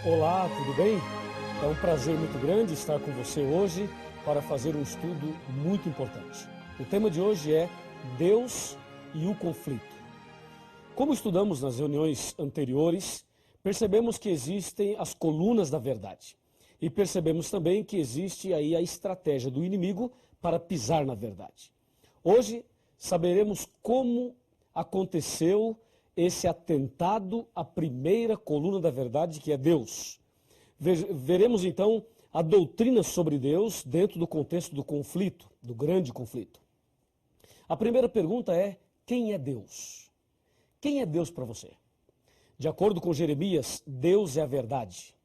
Olá, tudo bem? É um prazer muito grande estar com você hoje para fazer um estudo muito importante. O tema de hoje é Deus e o conflito. Como estudamos nas reuniões anteriores, percebemos que existem as colunas da verdade. E percebemos também que existe aí a estratégia do inimigo para pisar na verdade. Hoje saberemos como aconteceu esse atentado à primeira coluna da verdade, que é Deus. Veremos então a doutrina sobre Deus dentro do contexto do conflito, do grande conflito. A primeira pergunta é: quem é Deus? Quem é Deus para você? De acordo com Jeremias, Deus é a verdade.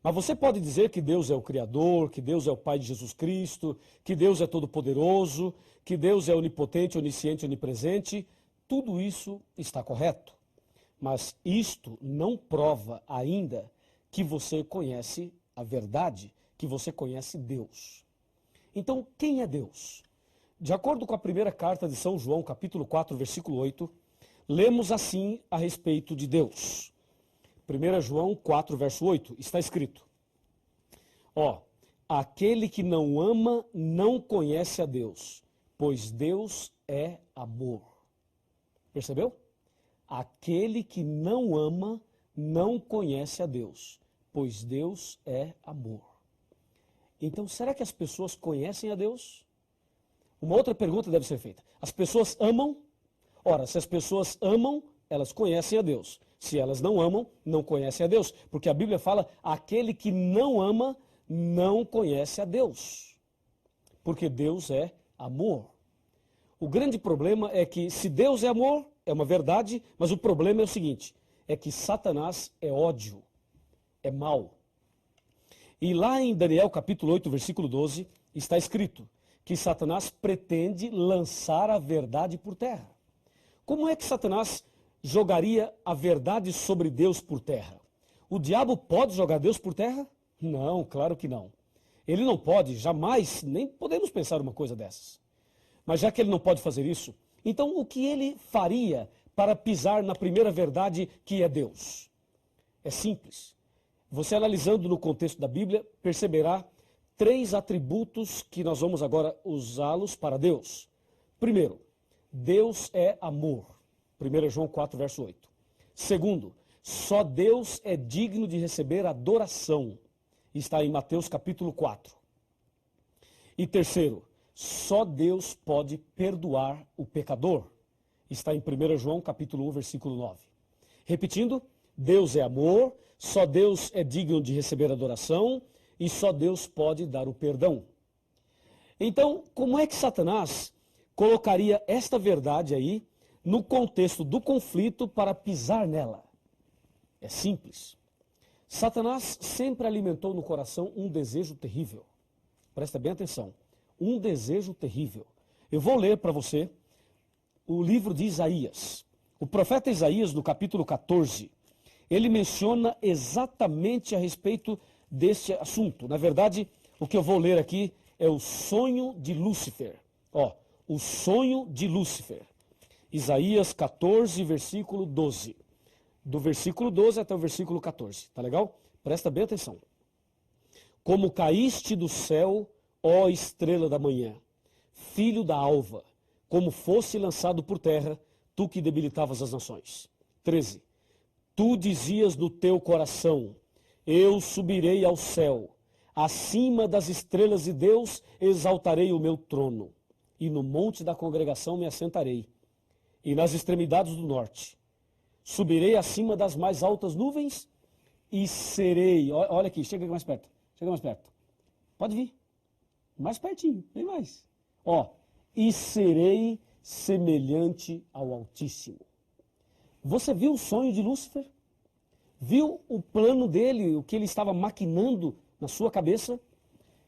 Mas você pode dizer que Deus é o Criador, que Deus é o Pai de Jesus Cristo, que Deus é todo-poderoso, que Deus é onipotente, onisciente, onipresente. Tudo isso está correto. Mas isto não prova ainda que você conhece a verdade, que você conhece Deus. Então, quem é Deus? De acordo com a primeira carta de São João, capítulo 4, versículo 8, lemos assim a respeito de Deus. 1 João 4, verso 8, está escrito: aquele que não ama não conhece a Deus, pois Deus é amor. Percebeu? Aquele que não ama não conhece a Deus, pois Deus é amor. Então, será que as pessoas conhecem a Deus? Uma outra pergunta deve ser feita. As pessoas amam? Ora, se as pessoas amam, elas conhecem a Deus. Se elas não amam, não conhecem a Deus. Porque a Bíblia fala: aquele que não ama não conhece a Deus. Porque Deus é amor. O grande problema é que, se Deus é amor, é uma verdade, mas o problema é o seguinte: é que Satanás é ódio, é mal. E lá em Daniel capítulo 8, versículo 12, está escrito que Satanás pretende lançar a verdade por terra. Como é que Satanás jogaria a verdade sobre Deus por terra? O diabo pode jogar Deus por terra? Não, claro que não. Ele não pode, jamais, nem podemos pensar uma coisa dessas. Mas já que ele não pode fazer isso, então o que ele faria para pisar na primeira verdade, que é Deus? É simples. Você, analisando no contexto da Bíblia, perceberá 3 atributos que nós vamos agora usá-los para Deus. Primeiro, Deus é amor. 1 João 4, verso 8. Segundo, só Deus é digno de receber adoração. Está em Mateus capítulo 4. E terceiro, só Deus pode perdoar o pecador. Está em 1 João capítulo 1, versículo 9. Repetindo, Deus é amor, só Deus é digno de receber adoração e só Deus pode dar o perdão. Então, como é que Satanás colocaria esta verdade aí no contexto do conflito para pisar nela? É simples. Satanás sempre alimentou no coração um desejo terrível. Presta bem atenção. Um desejo terrível. Eu vou ler para você o livro de Isaías. O profeta Isaías, no capítulo 14, ele menciona exatamente a respeito deste assunto. Na verdade, o que eu vou ler aqui é o sonho de Lúcifer. O sonho de Lúcifer. Isaías 14, versículo 12. Do versículo 12 até o versículo 14. Tá legal? Presta bem atenção. Como caíste do céu, ó estrela da manhã, filho da alva, como fosse lançado por terra, tu que debilitavas as nações. 13. Tu dizias no teu coração: eu subirei ao céu, acima das estrelas de Deus exaltarei o meu trono, e no monte da congregação me assentarei, e nas extremidades do norte. Subirei acima das mais altas nuvens e serei... Olha aqui, chega mais perto, chega mais perto. Pode vir. Mais pertinho, vem mais. E serei semelhante ao Altíssimo. Você viu o sonho de Lúcifer? Viu o plano dele, o que ele estava maquinando na sua cabeça?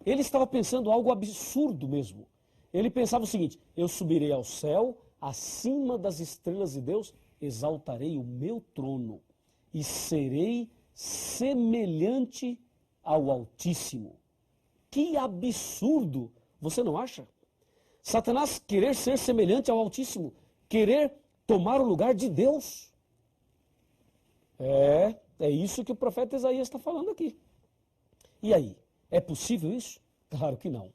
Ele estava pensando algo absurdo mesmo. Ele pensava o seguinte: eu subirei ao céu, acima das estrelas de Deus, exaltarei o meu trono e serei semelhante ao Altíssimo. Que absurdo, você não acha? Satanás querer ser semelhante ao Altíssimo, querer tomar o lugar de Deus. É isso que o profeta Isaías está falando aqui. E aí, é possível isso? Claro que não.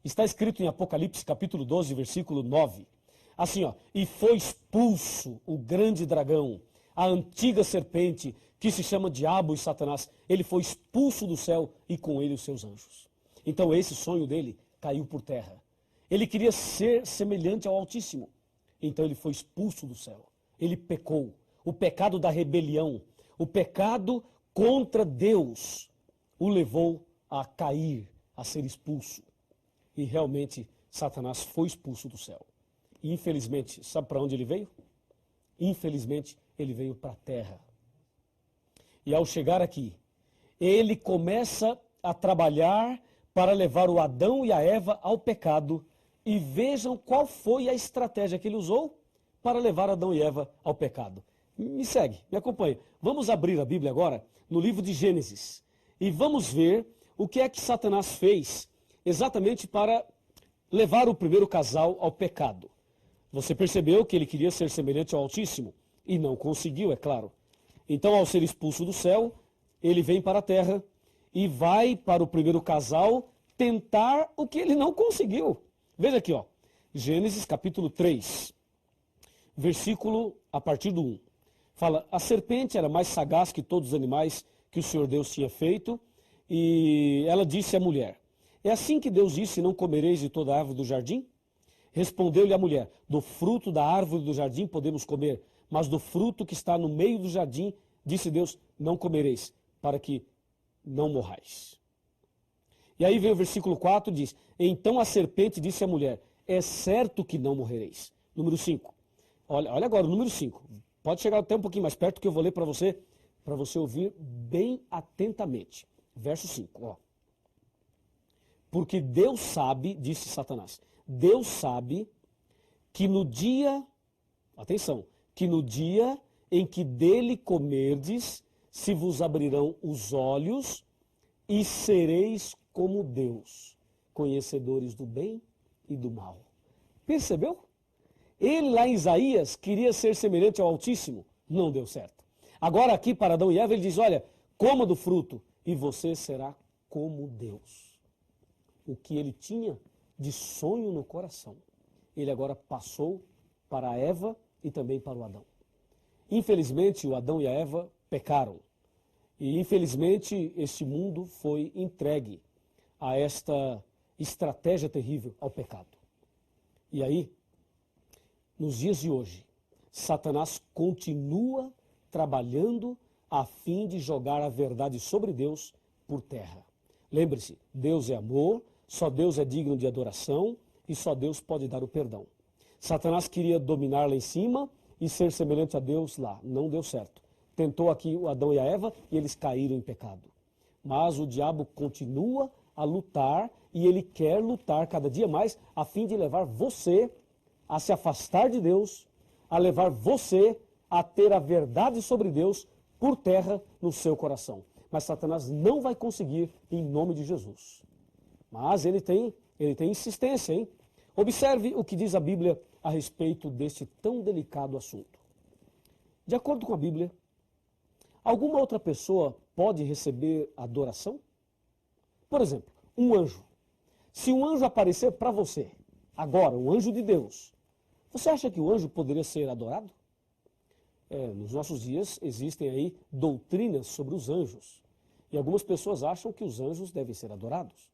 Está escrito em Apocalipse capítulo 12, versículo 9. Assim, ó, e foi expulso o grande dragão, a antiga serpente, que se chama Diabo e Satanás. Ele foi expulso do céu e com ele os seus anjos. Então esse sonho dele caiu por terra. Ele queria ser semelhante ao Altíssimo. Então ele foi expulso do céu. Ele pecou. O pecado da rebelião, o pecado contra Deus, o levou a cair, a ser expulso. E realmente Satanás foi expulso do céu. E infelizmente, sabe para onde ele veio? Infelizmente, ele veio para a terra. E ao chegar aqui, ele começa a trabalhar para levar o Adão e a Eva ao pecado. E vejam qual foi a estratégia que ele usou para levar Adão e Eva ao pecado. Me segue, me acompanha. Vamos abrir a Bíblia agora no livro de Gênesis. E vamos ver o que é que Satanás fez exatamente para levar o primeiro casal ao pecado. Você percebeu que ele queria ser semelhante ao Altíssimo e não conseguiu, é claro. Então, ao ser expulso do céu, ele vem para a terra e vai para o primeiro casal tentar o que ele não conseguiu. Veja aqui, ó, Gênesis capítulo 3, versículo a partir do 1. Fala, a serpente era mais sagaz que todos os animais que o Senhor Deus tinha feito, e ela disse à mulher, é assim que Deus disse, não comereis de toda a árvore do jardim? Respondeu-lhe a mulher, do fruto da árvore do jardim podemos comer, mas do fruto que está no meio do jardim, disse Deus, não comereis, para que não morrais. E aí vem o versículo 4, diz, então a serpente disse à mulher, é certo que não morrereis. Número 5. Olha agora o número 5. Pode chegar até um pouquinho mais perto que eu vou ler para você ouvir bem atentamente. Verso 5, ó. Porque Deus sabe, disse Satanás, Deus sabe que no dia, atenção, que no dia em que dele comerdes, se vos abrirão os olhos e sereis como Deus, conhecedores do bem e do mal. Percebeu? Ele lá em Isaías queria ser semelhante ao Altíssimo, não deu certo. Agora aqui para Adão e Eva ele diz, olha, coma do fruto e você será como Deus. O que ele tinha de sonho no coração, ele agora passou para a Eva e também para o Adão. Infelizmente, o Adão e a Eva pecaram. E infelizmente, este mundo foi entregue a esta estratégia terrível, ao pecado. E aí, nos dias de hoje, Satanás continua trabalhando a fim de jogar a verdade sobre Deus por terra. Lembre-se, Deus é amor, só Deus é digno de adoração e só Deus pode dar o perdão. Satanás queria dominar lá em cima e ser semelhante a Deus lá. Não deu certo. Tentou aqui o Adão e a Eva e eles caíram em pecado. Mas o diabo continua a lutar e ele quer lutar cada dia mais a fim de levar você a se afastar de Deus, a levar você a ter a verdade sobre Deus por terra no seu coração. Mas Satanás não vai conseguir em nome de Jesus. Mas ele tem insistência, hein? Observe o que diz a Bíblia a respeito deste tão delicado assunto. De acordo com a Bíblia, alguma outra pessoa pode receber adoração? Por exemplo, um anjo. Se um anjo aparecer para você, agora, um anjo de Deus, você acha que o anjo poderia ser adorado? Nos nossos dias existem aí doutrinas sobre os anjos. E algumas pessoas acham que os anjos devem ser adorados.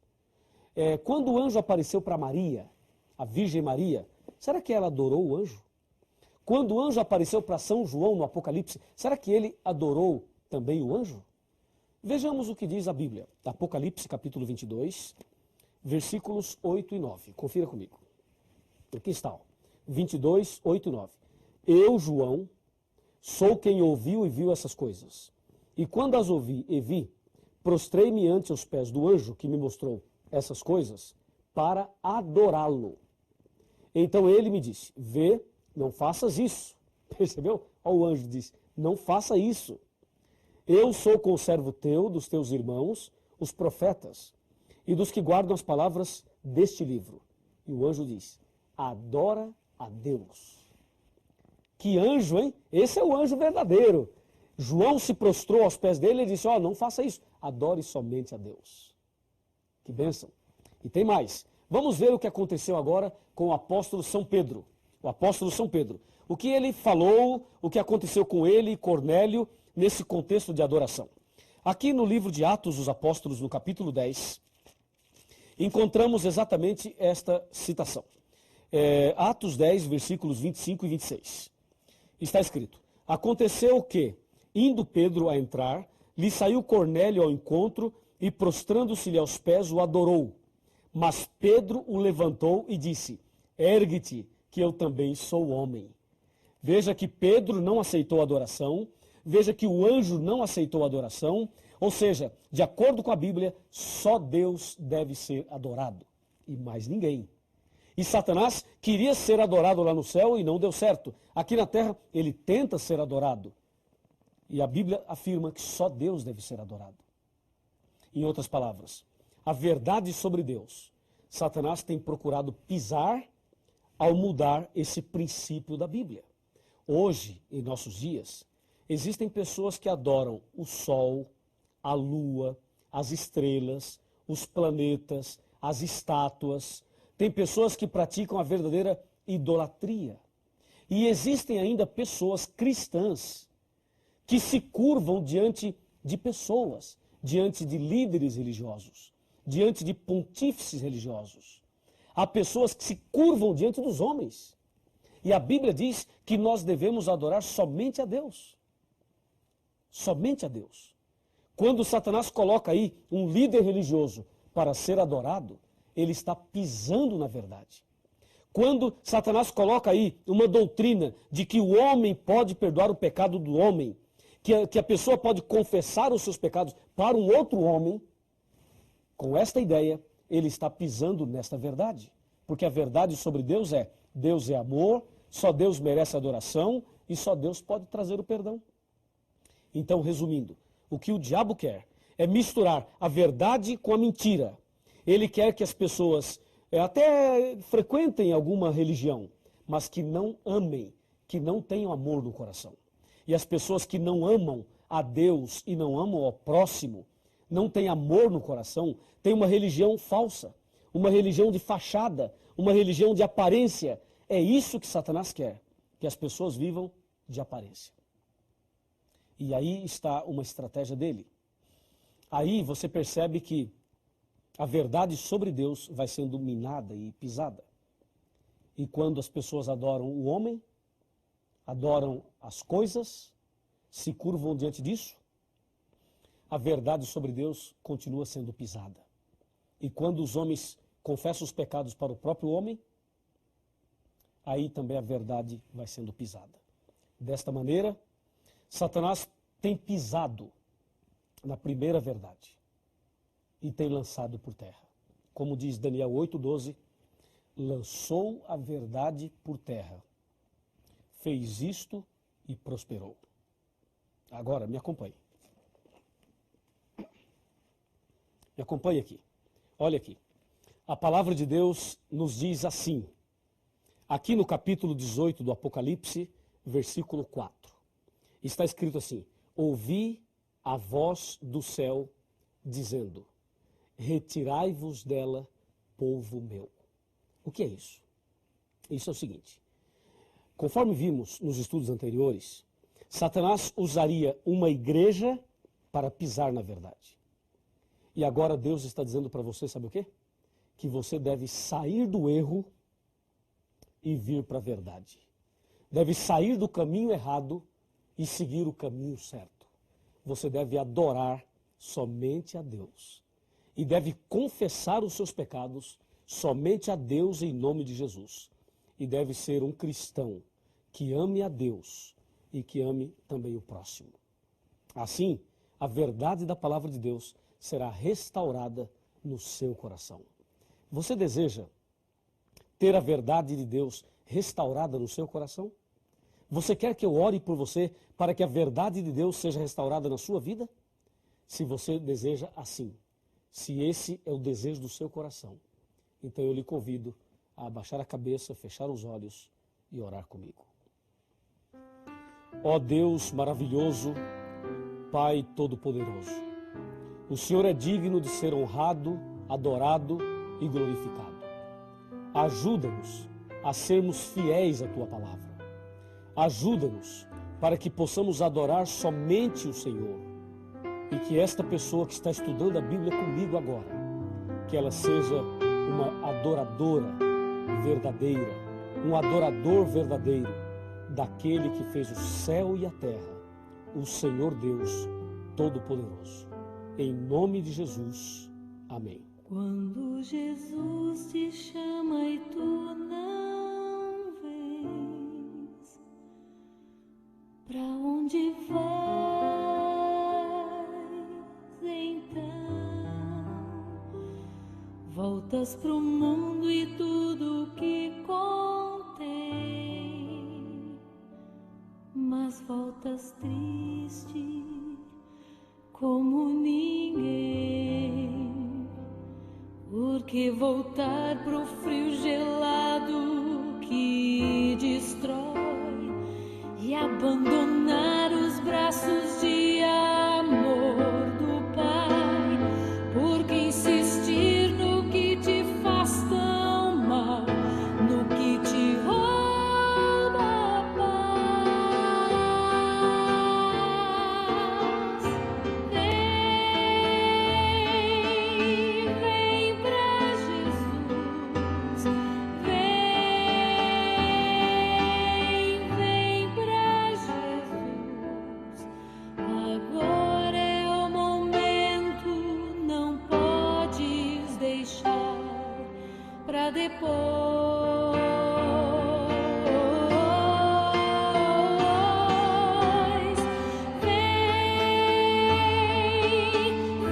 Quando o anjo apareceu para Maria, a Virgem Maria, será que ela adorou o anjo? Quando o anjo apareceu para São João no Apocalipse, será que ele adorou também o anjo? Vejamos o que diz a Bíblia. Apocalipse capítulo 22, versículos 8 e 9. Confira comigo. Aqui está, ó. 22, 8 e 9. Eu, João, sou quem ouviu e viu essas coisas. E quando as ouvi e vi, prostrei-me ante os pés do anjo que me mostrou essas coisas para adorá-lo. Então ele me disse, vê, não faças isso. Percebeu? Olha, o anjo disse, não faça isso. Eu sou conservo teu, dos teus irmãos, os profetas, e dos que guardam as palavras deste livro. E o anjo diz, adora a Deus. Que anjo, hein? Esse é o anjo verdadeiro. João se prostrou aos pés dele e disse, não faça isso, adore somente a Deus. Que bênção. E tem mais. Vamos ver o que aconteceu agora com o apóstolo São Pedro. O apóstolo São Pedro. O que ele falou, o que aconteceu com ele e Cornélio nesse contexto de adoração. Aqui no livro de Atos dos Apóstolos, no capítulo 10, encontramos exatamente esta citação. Atos 10, versículos 25 e 26. Está escrito, aconteceu que, indo Pedro a entrar, lhe saiu Cornélio ao encontro e, prostrando-se-lhe aos pés, o adorou. Mas Pedro o levantou e disse, ergue-te, que eu também sou homem. Veja que Pedro não aceitou a adoração, veja que o anjo não aceitou a adoração, ou seja, de acordo com a Bíblia, só Deus deve ser adorado, e mais ninguém. E Satanás queria ser adorado lá no céu e não deu certo. Aqui na terra, ele tenta ser adorado. E a Bíblia afirma que só Deus deve ser adorado. Em outras palavras, a verdade sobre Deus, Satanás tem procurado pisar ao mudar esse princípio da Bíblia. Hoje, em nossos dias, existem pessoas que adoram o sol, a lua, as estrelas, os planetas, as estátuas. Tem pessoas que praticam a verdadeira idolatria. E existem ainda pessoas cristãs que se curvam diante de pessoas, diante de líderes religiosos, diante de pontífices religiosos. Há pessoas que se curvam diante dos homens. E a Bíblia diz que nós devemos adorar somente a Deus. Somente a Deus. Quando Satanás coloca aí um líder religioso para ser adorado, ele está pisando na verdade. Quando Satanás coloca aí uma doutrina de que o homem pode perdoar o pecado do homem, que a pessoa pode confessar os seus pecados para um outro homem, com esta ideia, ele está pisando nesta verdade. Porque a verdade sobre Deus é amor, só Deus merece adoração e só Deus pode trazer o perdão. Então, resumindo, o que o diabo quer é misturar a verdade com a mentira. Ele quer que as pessoas até frequentem alguma religião, mas que não amem, que não tenham amor no coração. E as pessoas que não amam a Deus e não amam ao próximo, não têm amor no coração, têm uma religião falsa, uma religião de fachada, uma religião de aparência. É isso que Satanás quer, que as pessoas vivam de aparência. E aí está uma estratégia dele. Aí você percebe que a verdade sobre Deus vai sendo minada e pisada. E quando as pessoas adoram o homem, adoram as coisas, se curvam diante disso, a verdade sobre Deus continua sendo pisada. E quando os homens confessam os pecados para o próprio homem, aí também a verdade vai sendo pisada. Desta maneira, Satanás tem pisado na primeira verdade e tem lançado por terra. Como diz Daniel 8,12, lançou a verdade por terra, fez isto e prosperou. Agora, me acompanhe. Me acompanhe aqui. Olha aqui. A palavra de Deus nos diz assim, aqui no capítulo 18 do Apocalipse, versículo 4. Está escrito assim, ouvi a voz do céu dizendo, retirai-vos dela, povo meu. O que é isso? Isso é o seguinte, conforme vimos nos estudos anteriores, Satanás usaria uma igreja para pisar na verdade. E agora Deus está dizendo para você, sabe o quê? Que você deve sair do erro e vir para a verdade. Deve sair do caminho errado e seguir o caminho certo. Você deve adorar somente a Deus. E deve confessar os seus pecados somente a Deus em nome de Jesus. E deve ser um cristão que ame a Deus e que ame também o próximo. Assim, a verdade da palavra de Deus será restaurada no seu coração. Você deseja ter a verdade de Deus restaurada no seu coração? Você quer que eu ore por você para que a verdade de Deus seja restaurada na sua vida? Se você deseja assim, se esse é o desejo do seu coração, então eu lhe convido a abaixar a cabeça, fechar os olhos e orar comigo. Ó Deus maravilhoso, Pai Todo-Poderoso. O Senhor é digno de ser honrado, adorado e glorificado. Ajuda-nos a sermos fiéis à Tua palavra. Ajuda-nos para que possamos adorar somente o Senhor. E que esta pessoa que está estudando a Bíblia comigo agora, que ela seja uma adoradora verdadeira, um adorador verdadeiro daquele que fez o céu e a terra, o Senhor Deus Todo-Poderoso. Em nome de Jesus. Amém. Quando Jesus te chama e tu não vens, pra onde vais então? Voltas pro mundo e tudo que contém, mas voltas triste como ninguém, porque voltar pro frio gelado que destrói e abandonar os braços de amor do Pai, porque insistir no que te faz tão mal, no que te rouba a paz. Vem pra Jesus, vem pra Jesus. Agora é o momento, não podes deixar pra depois.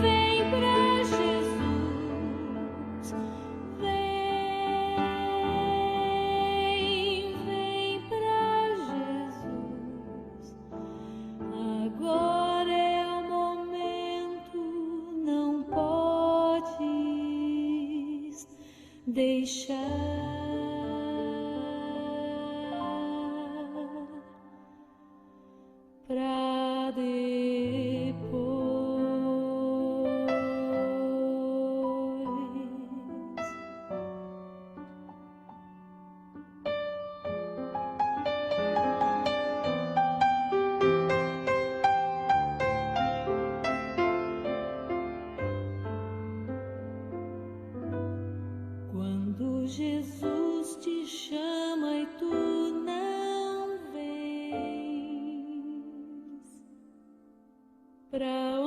Vem pra Jesus, vem pra Jesus. Agora é o momento, não podes deixar pra depois. Quando Jesus te chama e tu não vens, pra